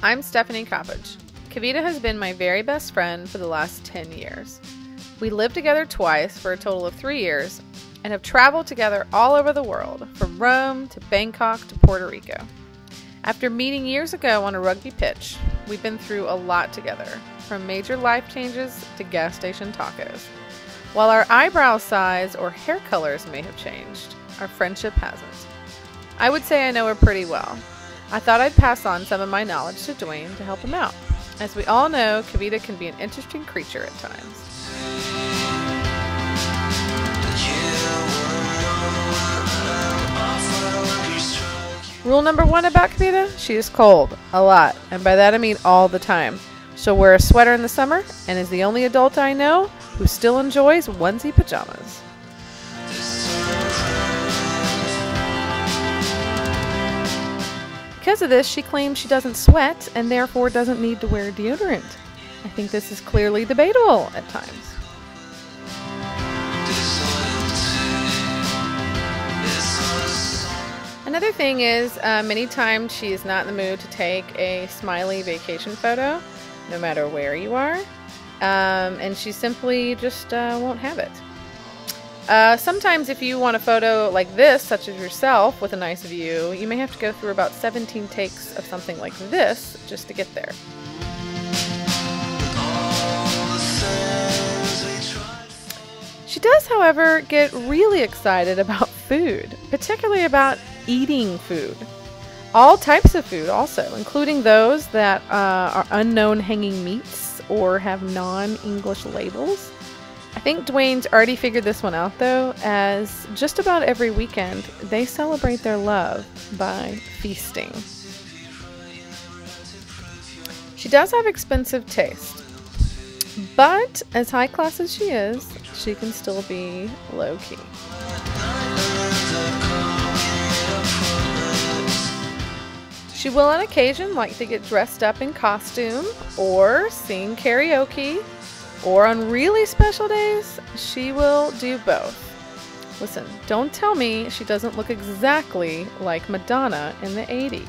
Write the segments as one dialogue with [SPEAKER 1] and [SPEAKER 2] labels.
[SPEAKER 1] I'm Stephanie Coppage. Kavita has been my very best friend for the last 10 years. We lived together twice for a total of 3 years and have traveled together all over the world, from Rome to Bangkok to Puerto Rico. After meeting years ago on a rugby pitch, we've been through a lot together, from major life changes to gas station tacos. While our eyebrow size or hair colors may have changed, our friendship hasn't. I would say I know her pretty well. I thought I'd pass on some of my knowledge to Dwayne to help him out. As we all know, Kavita can be an interesting creature at times. Rule number 1 about Kavita, she is cold, a lot, and by that I mean all the time. She'll wear a sweater in the summer and is the only adult I know who still enjoys onesie pajamas. Because of this, she claims she doesn't sweat and therefore doesn't need to wear deodorant. I think this is clearly debatable at times. Another thing is, many times she is not in the mood to take a smiley vacation photo, no matter where you are, and she simply just won't have it. Sometimes if you want a photo like this, such as yourself with a nice view, you may have to go through about 17 takes of something like this just to get there. She does, however, get really excited about food, particularly about eating food. All types of food also, including those that are unknown hanging meats or have non-English labels. I think Dwayne's already figured this one out though, as just about every weekend they celebrate their love by feasting. She does have expensive taste, but as high class as she is, she can still be low-key. She will on occasion like to get dressed up in costume or sing karaoke, or on really special days, she will do both. Listen, don't tell me she doesn't look exactly like Madonna in the 80s.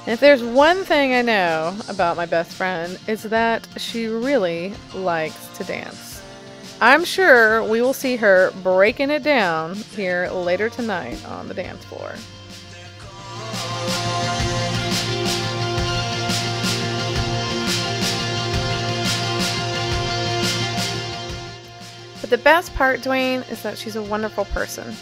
[SPEAKER 1] And if there's one thing I know about my best friend, it's that she really likes to dance. I'm sure we will see her breaking it down here later tonight on the dance floor. But the best part, Dwayne, is that she's a wonderful person.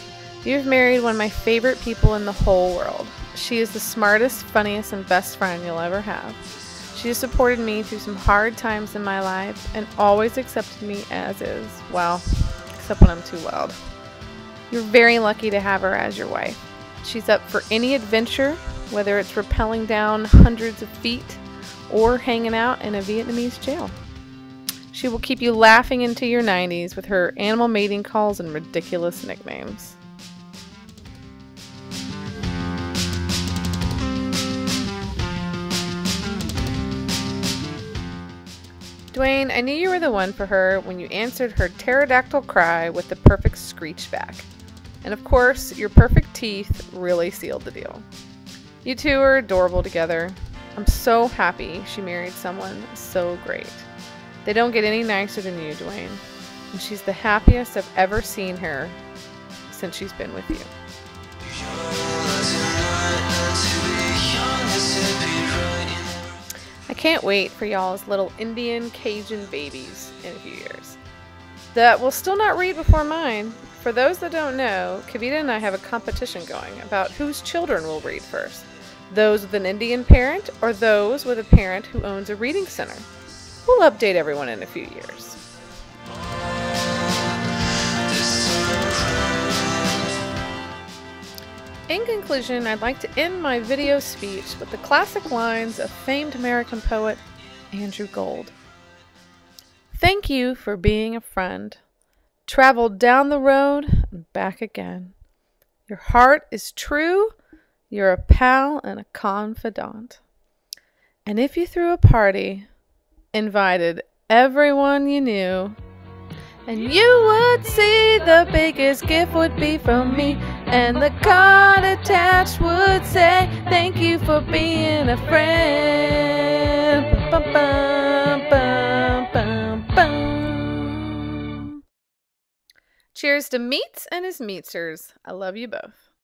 [SPEAKER 1] You've married one of my favorite people in the whole world. She is the smartest, funniest, and best friend you'll ever have. She has supported me through some hard times in my life and always accepted me as is. Well, except when I'm too loud. You're very lucky to have her as your wife. She's up for any adventure, whether it's rappelling down hundreds of feet or hanging out in a Vietnamese jail. She will keep you laughing into your 90s with her animal mating calls and ridiculous nicknames. Dwayne, I knew you were the one for her when you answered her pterodactyl cry with the perfect screech back. And of course, your perfect teeth really sealed the deal. You two are adorable together. I'm so happy she married someone so great. They don't get any nicer than you, Dwayne. And she's the happiest I've ever seen her since she's been with you. I can't wait for y'all's little Indian Cajun babies in a few years. That will still not read before mine. For those that don't know, Kavita and I have a competition going about whose children will read first. Those with an Indian parent or those with a parent who owns a reading center. We'll update everyone in a few years. In conclusion, I'd like to end my video speech with the classic lines of famed American poet Andrew Gold. Thank you for being a friend. Traveled down the road and back again. Your heart is true. You're a pal and a confidant. And if you threw a party, invited everyone you knew, and you would see the biggest gift would be from me. And the card attached would say, thank you for being a friend. Bum, bum, bum, bum, bum. Cheers to Meats and his Meatsters. I love you both.